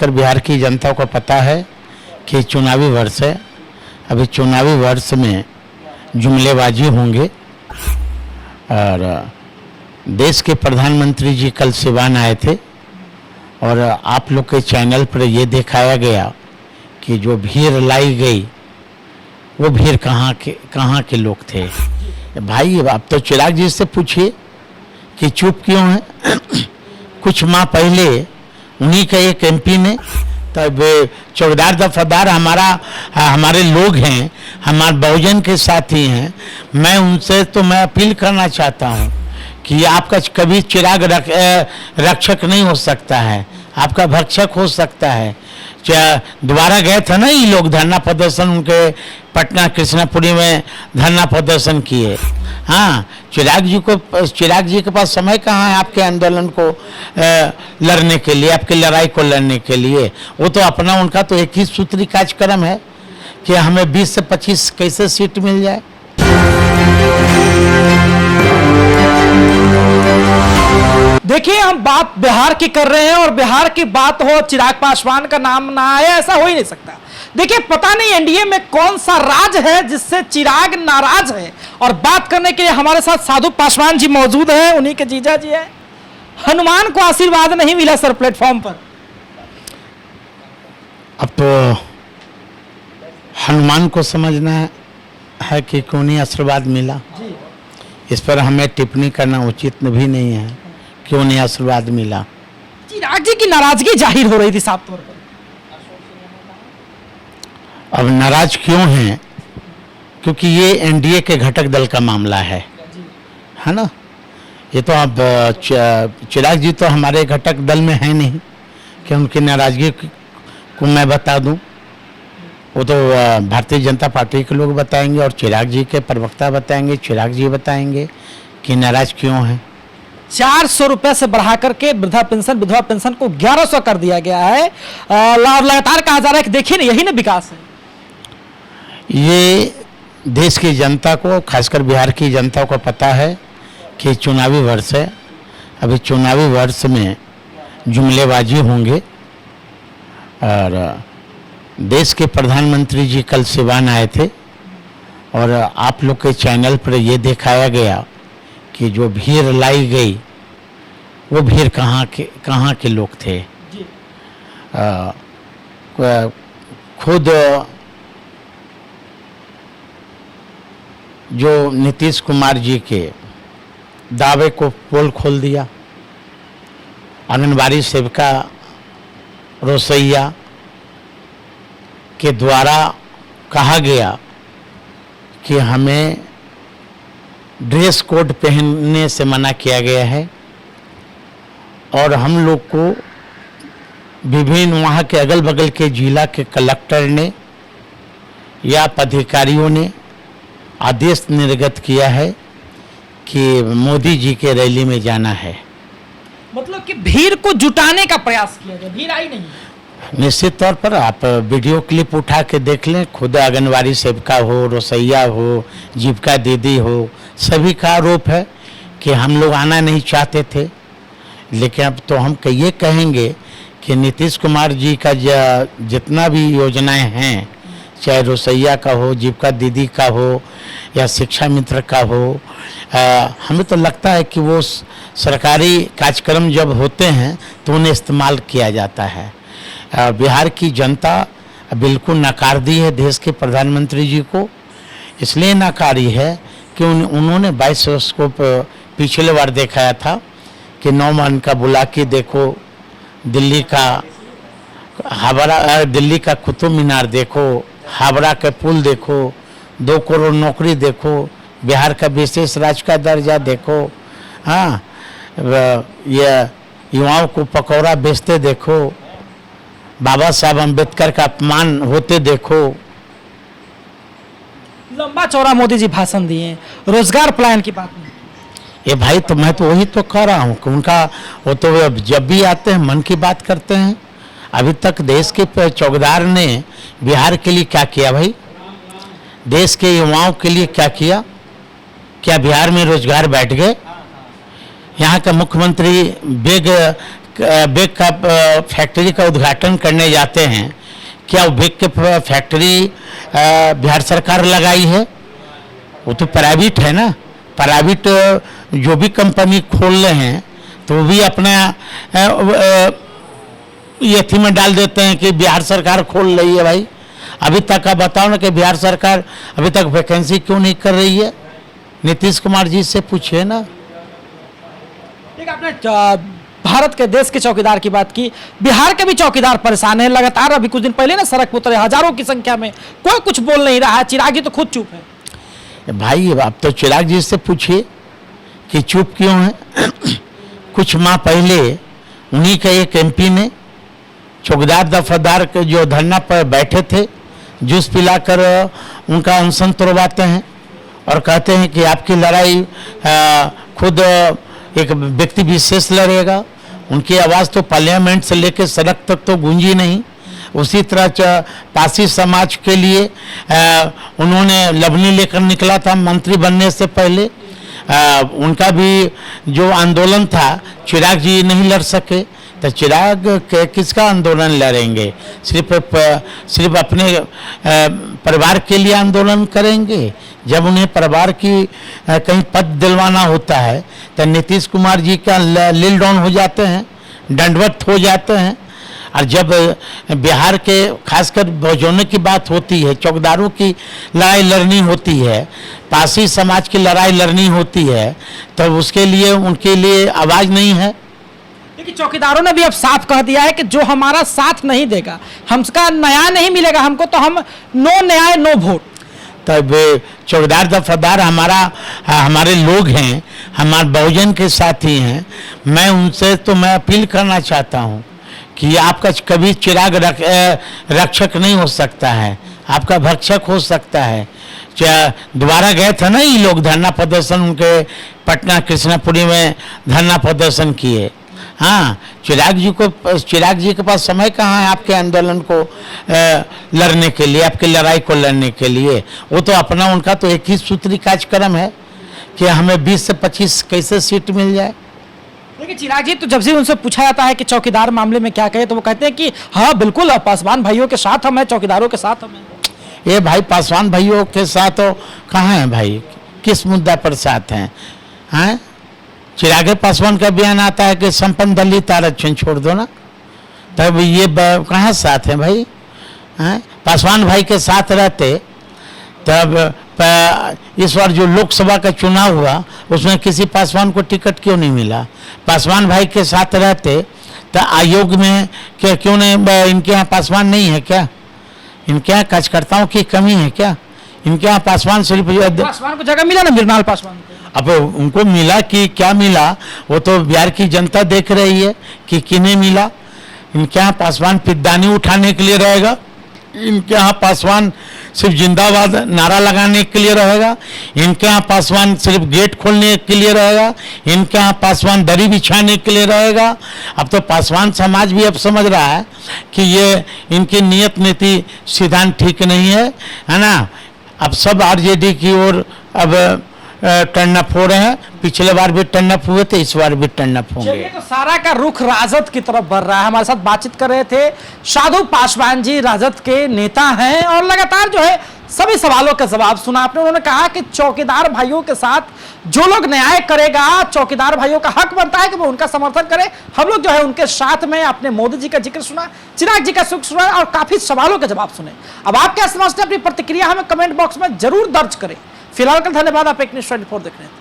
खासकर बिहार की जनता को पता है कि चुनावी वर्ष है। अभी चुनावी वर्ष में जुमलेबाजी होंगे और देश के प्रधानमंत्री जी कल सिवान आए थे और आप लोग के चैनल पर ये दिखाया गया कि जो भीड़ लाई गई वो भीड़ कहाँ के लोग थे। भाई अब तो चिराग जी से पूछिए कि चुप क्यों हैं। कुछ माह पहले उन्हीं का एक एमपी ने तब चौकीदार दफादार हमारे लोग हैं, हमारे बहुजन के साथी हैं। मैं उनसे तो मैं अपील करना चाहता हूं कि आपका कभी चिराग रक्षक नहीं हो सकता है, आपका भक्षक हो सकता है। दोबारा गए थे ना ये लोग धरना प्रदर्शन, उनके पटना कृष्णापुरी में धरना प्रदर्शन किए। हाँ, चिराग जी के पास समय कहाँ है आपके आंदोलन को लड़ने के लिए, आपकी लड़ाई को लड़ने के लिए। वो तो अपना उनका तो एक ही सूत्री कार्यक्रम है कि हमें 20 से 25 कैसे सीट मिल जाए। देखिए, हम बात बिहार की कर रहे हैं और बिहार की बात हो चिराग पासवान का नाम ना आए, ऐसा हो ही नहीं सकता। देखिए, पता नहीं एनडीए में कौन सा राज है जिससे चिराग नाराज है। और बात करने के लिए हमारे साथ साधु पासवान जी मौजूद हैं, उन्हीं के जीजा जी हैं। हनुमान को आशीर्वाद नहीं मिला सर प्लेटफॉर्म पर। अब तो हनुमान को समझना है कि क्यों नहीं आशीर्वाद मिला। इस पर हमें टिप्पणी करना उचित भी नहीं है, क्यों नहीं आशीर्वाद मिला। चिराग जी की नाराजगी जाहिर हो रही थी साफ तौर पर। अब नाराज क्यों हैं? क्योंकि ये एनडीए के घटक दल का मामला है ना। ये तो अब चिराग जी तो हमारे घटक दल में है नहीं कि उनकी नाराजगी को मैं बता दूं। वो तो भारतीय जनता पार्टी के लोग बताएंगे और चिराग जी के प्रवक्ता बताएंगे, चिराग जी बताएंगे कि नाराज क्यों हैं। 400 रुपए से बढ़ा करके विधवा पेंशन को 1100 कर दिया गया है। लगातार कहा जा रहा है कि देखिए ना, यही ना विकास है। ये देश की जनता को, खासकर बिहार की जनता को पता है कि चुनावी वर्ष है। अभी चुनावी वर्ष में जुमलेबाजी होंगे और देश के प्रधानमंत्री जी कल सिवान आए थे और आप लोग के चैनल पर ये दिखाया गया कि जो भीड़ लाई गई वो भीड़ कहाँ के लोग थे। खुद जो नीतीश कुमार जी के दावे को पोल खोल दिया। आंगनबाड़ी सेविका रोसैया के द्वारा कहा गया कि हमें ड्रेस कोड पहनने से मना किया गया है और हम लोग को विभिन्न वहाँ के अगल बगल के जिला के कलेक्टर ने या पदाधिकारियों ने आदेश निर्गत किया है कि मोदी जी के रैली में जाना है। मतलब कि भीड़ को जुटाने का प्रयास किया गया, भीड़ आई नहीं। निश्चित तौर पर आप वीडियो क्लिप उठा के देख लें, खुद आंगनबाड़ी सेविका हो, रोसैया हो, जीविका दीदी हो, सभी का आरोप है कि हम लोग आना नहीं चाहते थे। लेकिन अब तो हम ये कहेंगे कि नीतीश कुमार जी का जितना भी योजनाएं हैं, चाहे रोसैया का हो, जीविका दीदी का हो या शिक्षा मित्र का हो, हमें तो लगता है कि वो सरकारी कार्यक्रम जब होते हैं तो उन्हें इस्तेमाल किया जाता है। बिहार की जनता बिल्कुल नकार दी है देश के प्रधानमंत्री जी को। इसलिए नकारी है कि उन्होंने 22 वर्ष को पिछले बार दिखाया था कि 9 मन का बुला के देखो, दिल्ली का कुतुब मीनार देखो, हावड़ा के पुल देखो, 2 करोड़ नौकरी देखो, बिहार का विशेष राज्य का दर्जा देखो। हाँ, ये युवाओं को पकौड़ा बेचते देखो, बाबा साहब अम्बेडकर का अपमान होते देखो। लंबा चौड़ा मोदी जी भाषण दिए, रोजगार प्लान की बात नहीं। ये भाई तो मैं तो वही तो कह रहा हूँ कि उनका वो तो जब भी आते हैं मन की बात करते हैं। अभी तक देश के चौकीदार ने बिहार के लिए क्या किया भाई? देश के युवाओं के लिए क्या किया? क्या बिहार में रोजगार बैठ गए? यहाँ का मुख्यमंत्री बेग बेग का फैक्ट्री का उद्घाटन करने जाते हैं, क्या वो बेग के फैक्ट्री बिहार सरकार लगाई है? वो तो प्राइवेट है ना। प्राइवेट जो भी कंपनी खोल रहे हैं तो वो भी अपना ये थी में डाल देते हैं कि बिहार सरकार खोल रही है। भाई अभी तक आप बताओ ना कि बिहार सरकार अभी तक वैकेंसी क्यों नहीं कर रही है? नीतीश कुमार जी से पूछिए ना। ठीक, आपने भारत के देश के चौकीदार की बात की, बिहार के भी चौकीदार परेशान है लगातार। अभी कुछ दिन पहले ना सड़क पर उतरे हजारों की संख्या में, कोई कुछ बोल नहीं रहा है। चिराग जी तो खुद चुप है। भाई आप तो चिराग जी से पूछिए कि चुप क्यों है। कुछ माह पहले उन्हीं का एक एमपी ने चौकीदार दफादार के जो धरना पर बैठे थे, जूस पिलाकर उनका अनशन तोड़वाते हैं और कहते हैं कि आपकी लड़ाई खुद एक व्यक्ति विशेष लड़ेगा। उनकी आवाज़ तो पार्लियामेंट से लेकर सड़क तक तो गूंजी नहीं। उसी तरह पासी समाज के लिए उन्होंने लबनी लेकर निकला था मंत्री बनने से पहले। उनका भी जो आंदोलन था चिराग जी नहीं लड़ सके, तो चिराग किसका आंदोलन लड़ेंगे? सिर्फ अपने परिवार के लिए आंदोलन करेंगे। जब उन्हें परिवार की कहीं पद दिलवाना होता है तो नीतीश कुमार जी का लील डाउन हो जाते हैं, दंडवत हो जाते हैं। और जब बिहार के खासकर बहुजनों की बात होती है, चौकीदारों की लड़ाई लड़नी होती है, पासी समाज की लड़ाई लड़नी होती है, तो उसके लिए उनके लिए आवाज़ नहीं है। देखिए चौकीदारों ने भी अब साफ कह दिया है कि जो हमारा साथ नहीं देगा, हमका न्याय नहीं मिलेगा हमको, तो हम नो न्याय नो वोट। तब चौकीदार दफादार हमारे लोग हैं, हमारे बहुजन के साथी हैं। मैं उनसे तो मैं अपील करना चाहता हूं कि आपका कभी चिराग रक्षक नहीं हो सकता है, आपका भक्षक हो सकता है। दोबारा गए थे ना ये लोग धरना प्रदर्शन, उनके पटना कृष्णापुरी में धरना प्रदर्शन किए। हाँ, चिराग जी के पास समय कहाँ है आपके आंदोलन को लड़ने के लिए, आपकी लड़ाई को लड़ने के लिए? वो तो अपना उनका तो एक ही सूत्री कार्यक्रम है कि हमें 20 से 25 कैसे सीट मिल जाए। देखिए चिराग जी तो जब से उनसे पूछा जाता है कि चौकीदार मामले में क्या कहे, तो वो कहते हैं कि हाँ बिल्कुल पासवान भाइयों के साथ हम हैं, चौकीदारों के साथ हम हैं। ये भाई पासवान भाइयों के साथ हो कहाँ हैं भाई? किस मुद्दा पर साथ हैं? हैं चिराग पासवान का बयान आता है कि संपन्न दलित आरक्षण छोड़ दो ना, तब ये कहाँ साथ हैं भाई? हैं पासवान भाई के साथ रहते तब इस बार जो लोकसभा का चुनाव हुआ उसमें किसी पासवान को टिकट क्यों नहीं मिला? पासवान भाई के साथ रहते तो आयोग में क्यों नहीं? इनके यहाँ पासवान नहीं है क्या? इनके यहाँ कार्यकर्ताओं की कमी है क्या? इनके यहाँ पासवान सिर्फ पासवान को जगह मिला ना, मृणाल पासवान को। अब उनको मिला कि क्या मिला वो तो बिहार की जनता देख रही है कि किन्हें मिला। इनके यहाँ पासवान पिद्दानी उठाने के लिए रहेगा, इनके यहाँ पासवान सिर्फ जिंदाबाद नारा लगाने के लिए रहेगा, इनके यहाँ पासवान सिर्फ गेट खोलने के लिए रहेगा, इनके यहाँ पासवान दरी बिछाने के लिए रहेगा। अब तो पासवान समाज भी अब समझ रहा है कि ये इनकी नियत नीति सिद्धांत ठीक नहीं है ना। अब सब आरजेडी की ओर अब टर्न अप हो रहे हैं। पिछले बार भी टर्न अप हुए थे, इस बार भी टर्न अप होंगे। तो सारा का रुख राजद की तरफ बढ़ रहा है। हमारे साथ बातचीत कर रहे थे साधु पासवान जी, राजद के नेता हैं और लगातार जो है सभी सवालों का जवाब सुना आपने। उन्होंने कहा कि चौकीदार भाइयों के साथ जो लोग न्याय करेगा, चौकीदार भाइयों का हक बनता है कि वो उनका समर्थन करे। हम लोग जो है उनके साथ में अपने मोदी जी का जिक्र सुना, चिराग जी का सुख सुना और काफी सवालों के जवाब सुने। अब आप क्या समझते हैं? अपनी प्रतिक्रिया हमें कमेंट बॉक्स में जरूर दर्ज करें। फिलहाल का धन्यवाद। आप एक न्यूज़ 24 देख रहे हैं।